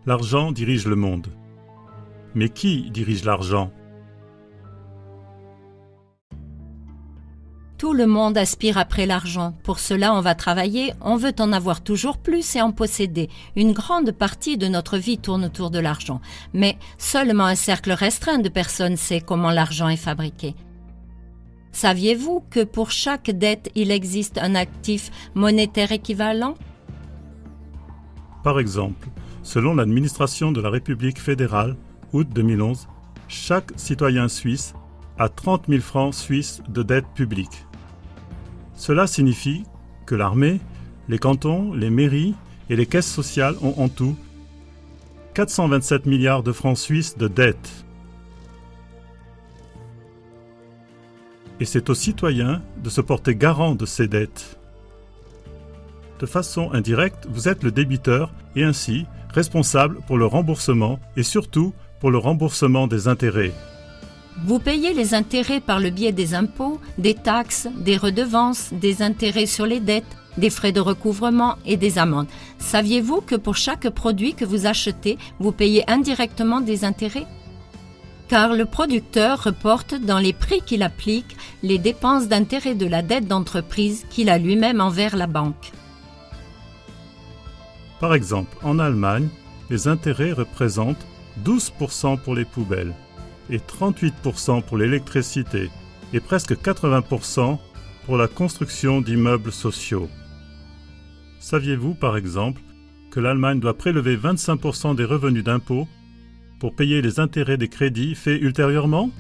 L'argent dirige le monde. Mais qui dirige l'argent? Tout le monde aspire après l'argent. Pour cela, on va travailler, on veut en avoir toujours plus et en posséder. Une grande partie de notre vie tourne autour de l'argent. Mais seulement un cercle restreint de personnes sait comment l'argent est fabriqué. Saviez-vous que pour chaque dette, il existe un actif monétaire équivalent? Par exemple, selon l'administration de la République fédérale, août 2011, chaque citoyen suisse a 30 000 francs suisses de dette publique. Cela signifie que l'armée, les cantons, les mairies et les caisses sociales ont en tout 427 milliards de francs suisses de dettes. Et c'est aux citoyens de se porter garant de ces dettes. De façon indirecte, vous êtes le débiteur et ainsi responsable pour le remboursement et surtout pour le remboursement des intérêts. Vous payez les intérêts par le biais des impôts, des taxes, des redevances, des intérêts sur les dettes, des frais de recouvrement et des amendes. Saviez-vous que pour chaque produit que vous achetez, vous payez indirectement des intérêts? Car le producteur reporte dans les prix qu'il applique les dépenses d'intérêt de la dette d'entreprise qu'il a lui-même envers la banque. Par exemple, en Allemagne, les intérêts représentent 12% pour les poubelles et 38% pour l'électricité et presque 80% pour la construction d'immeubles sociaux. Saviez-vous, par exemple, que l'Allemagne doit prélever 25% des revenus d'impôts pour payer les intérêts des crédits faits ultérieurement?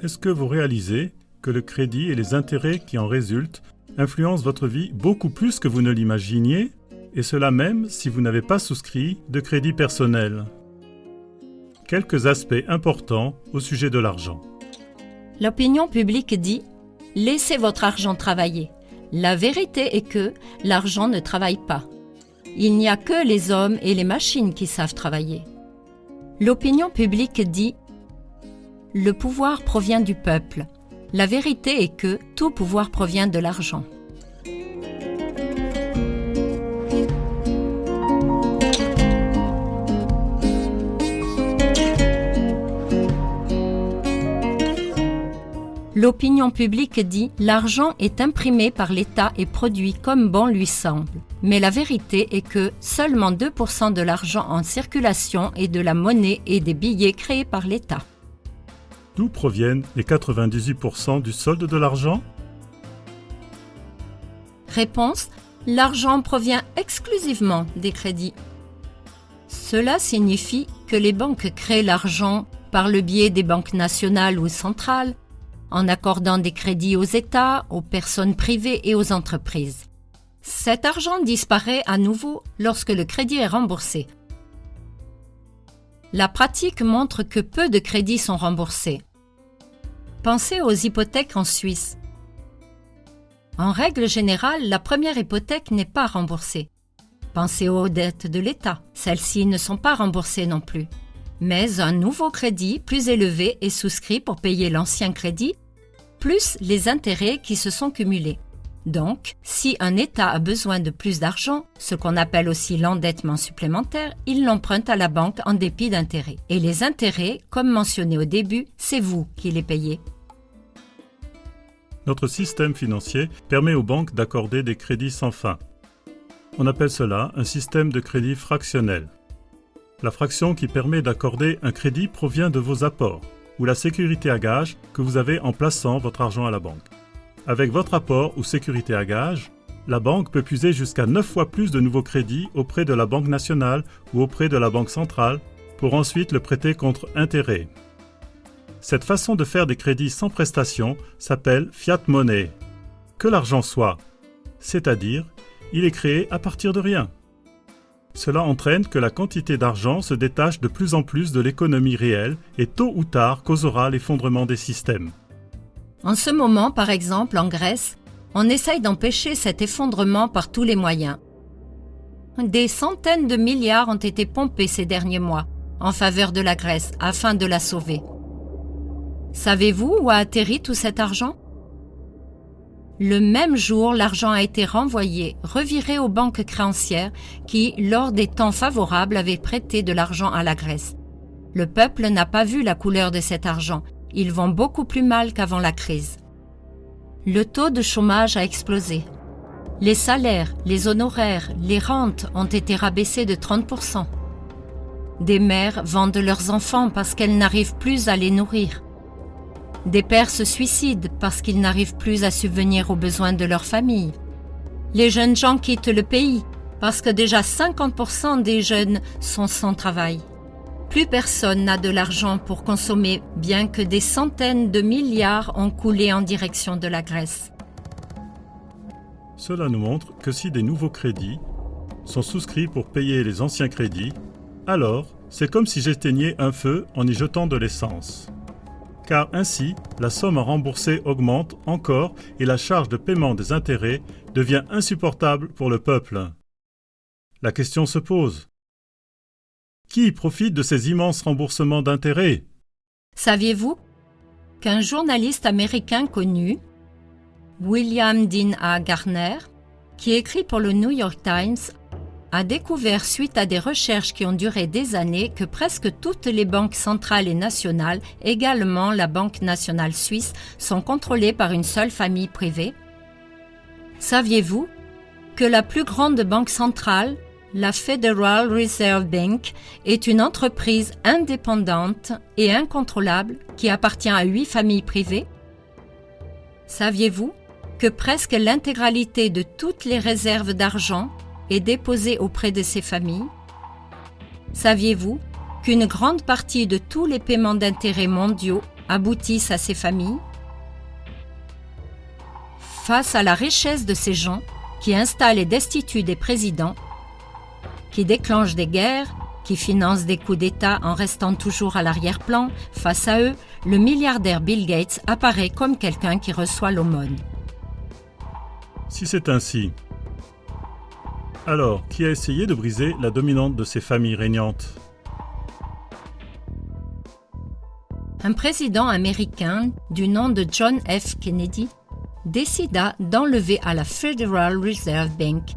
Est-ce que vous réalisez que le crédit et les intérêts qui en résultent influencent votre vie beaucoup plus que vous ne l'imaginiez, et cela même si vous n'avez pas souscrit de crédit personnel? Quelques aspects importants au sujet de l'argent. L'opinion publique dit « Laissez votre argent travailler ». La vérité est que l'argent ne travaille pas. Il n'y a que les hommes et les machines qui savent travailler. L'opinion publique dit « Le pouvoir provient du peuple ». La vérité est que tout pouvoir provient de l'argent. L'opinion publique dit « L'argent est imprimé par l'État et produit comme bon lui semble ». Mais la vérité est que seulement 2% de l'argent en circulation est de la monnaie et des billets créés par l'État. D'où proviennent les 98% du solde de l'argent? Réponse: l'argent provient exclusivement des crédits. Cela signifie que les banques créent l'argent par le biais des banques nationales ou centrales, en accordant des crédits aux États, aux personnes privées et aux entreprises. Cet argent disparaît à nouveau lorsque le crédit est remboursé. La pratique montre que peu de crédits sont remboursés. Pensez aux hypothèques en Suisse. En règle générale, la première hypothèque n'est pas remboursée. Pensez aux dettes de l'État. Celles-ci ne sont pas remboursées non plus. Mais un nouveau crédit plus élevé est souscrit pour payer l'ancien crédit, plus les intérêts qui se sont cumulés. Donc, si un État a besoin de plus d'argent, ce qu'on appelle aussi l'endettement supplémentaire, il l'emprunte à la banque en dépit d'intérêts. Et les intérêts, comme mentionné au début, c'est vous qui les payez. Notre système financier permet aux banques d'accorder des crédits sans fin. On appelle cela un système de crédit fractionnel. La fraction qui permet d'accorder un crédit provient de vos apports ou la sécurité à gage que vous avez en plaçant votre argent à la banque. Avec votre apport ou sécurité à gage, la banque peut puiser jusqu'à 9 fois plus de nouveaux crédits auprès de la Banque nationale ou auprès de la Banque centrale pour ensuite le prêter contre intérêt. Cette façon de faire des crédits sans prestation s'appelle fiat money. Que l'argent soit, c'est-à-dire, il est créé à partir de rien. Cela entraîne que la quantité d'argent se détache de plus en plus de l'économie réelle et tôt ou tard causera l'effondrement des systèmes. En ce moment, par exemple, en Grèce, on essaye d'empêcher cet effondrement par tous les moyens. Des centaines de milliards ont été pompés ces derniers mois en faveur de la Grèce afin de la sauver. Savez-vous où a atterri tout cet argent? Le même jour, l'argent a été renvoyé, reviré aux banques créancières qui, lors des temps favorables, avaient prêté de l'argent à la Grèce. Le peuple n'a pas vu la couleur de cet argent. Ils vont beaucoup plus mal qu'avant la crise. Le taux de chômage a explosé. Les salaires, les honoraires, les rentes ont été rabaissés de 30%. Des mères vendent leurs enfants parce qu'elles n'arrivent plus à les nourrir. Des pères se suicident parce qu'ils n'arrivent plus à subvenir aux besoins de leur famille. Les jeunes gens quittent le pays parce que déjà 50% des jeunes sont sans travail. Plus personne n'a de l'argent pour consommer, bien que des centaines de milliards ont coulé en direction de la Grèce. Cela nous montre que si des nouveaux crédits sont souscrits pour payer les anciens crédits, alors c'est comme si j'éteignais un feu en y jetant de l'essence. Car ainsi, la somme à rembourser augmente encore et la charge de paiement des intérêts devient insupportable pour le peuple. La question se pose. Qui profite de ces immenses remboursements d'intérêts? Saviez-vous qu'un journaliste américain connu, William Dean A. Garner, qui écrit pour le New York Times, a découvert suite à des recherches qui ont duré des années que presque toutes les banques centrales et nationales, également la Banque nationale suisse, sont contrôlées par une seule famille privée? Saviez-vous que la plus grande banque centrale, la Federal Reserve Bank, est une entreprise indépendante et incontrôlable qui appartient à 8 familles privées? Saviez-vous que presque l'intégralité de toutes les réserves d'argent est déposée auprès de ces familles? Saviez-vous qu'une grande partie de tous les paiements d'intérêts mondiaux aboutissent à ces familles? Face à la richesse de ces gens qui installent et destituent des présidents, qui déclenchent des guerres, qui financent des coups d'État en restant toujours à l'arrière-plan, face à eux, le milliardaire Bill Gates apparaît comme quelqu'un qui reçoit l'aumône. Si c'est ainsi, alors qui a essayé de briser la dominante de ces familles régnantes? Un président américain du nom de John F. Kennedy décida d'enlever à la Federal Reserve Bank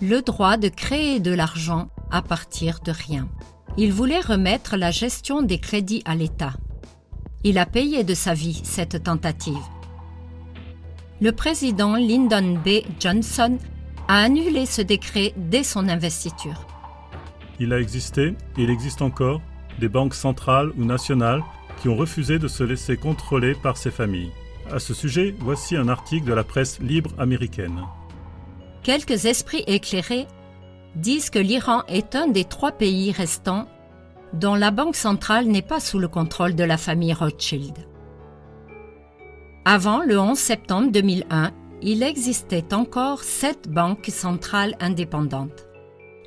le droit de créer de l'argent à partir de rien. Il voulait remettre la gestion des crédits à l'État. Il a payé de sa vie cette tentative. Le président Lyndon B. Johnson a annulé ce décret dès son investiture. Il a existé, et il existe encore, des banques centrales ou nationales qui ont refusé de se laisser contrôler par ces familles. À ce sujet, voici un article de la presse libre américaine. Quelques esprits éclairés disent que l'Iran est un des 3 pays restants dont la banque centrale n'est pas sous le contrôle de la famille Rothschild. Avant le 11 septembre 2001, il existait encore 7 banques centrales indépendantes.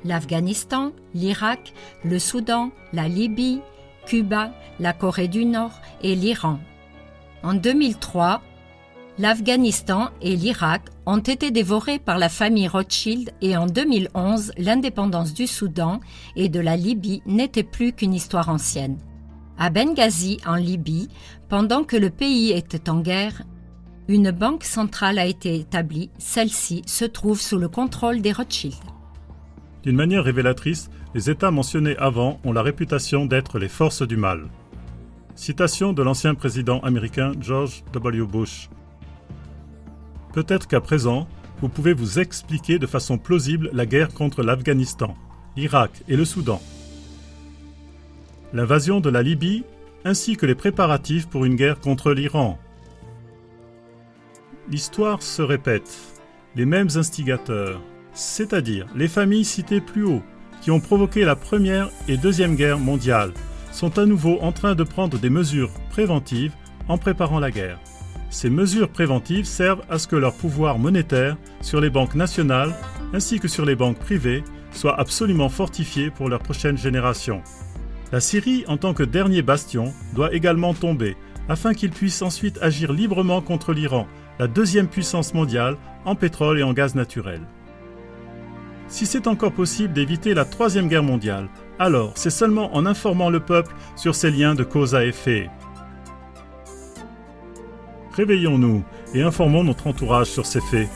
L'Afghanistan, l'Irak, le Soudan, la Libye, Cuba, la Corée du Nord et l'Iran. En 2003, l'Afghanistan et l'Irak ont été dévorés par la famille Rothschild et en 2011, l'indépendance du Soudan et de la Libye n'était plus qu'une histoire ancienne. À Benghazi, en Libye, pendant que le pays était en guerre, une banque centrale a été établie. Celle-ci se trouve sous le contrôle des Rothschild. D'une manière révélatrice, les États mentionnés avant ont la réputation d'être les forces du mal. Citation de l'ancien président américain George W. Bush. Peut-être qu'à présent, vous pouvez vous expliquer de façon plausible la guerre contre l'Afghanistan, l'Irak et le Soudan. L'invasion de la Libye, ainsi que les préparatifs pour une guerre contre l'Iran. L'histoire se répète. Les mêmes instigateurs, c'est-à-dire les familles citées plus haut, qui ont provoqué la Première et Deuxième Guerre mondiale, sont à nouveau en train de prendre des mesures préventives en préparant la guerre. Ces mesures préventives servent à ce que leur pouvoir monétaire sur les banques nationales ainsi que sur les banques privées soit absolument fortifié pour leur prochaine génération. La Syrie, en tant que dernier bastion, doit également tomber afin qu'ils puissent ensuite agir librement contre l'Iran, la 2e puissance mondiale en pétrole et en gaz naturel. Si c'est encore possible d'éviter la 3e guerre mondiale, alors c'est seulement en informant le peuple sur ces liens de cause à effet. Réveillons-nous et informons notre entourage sur ces faits.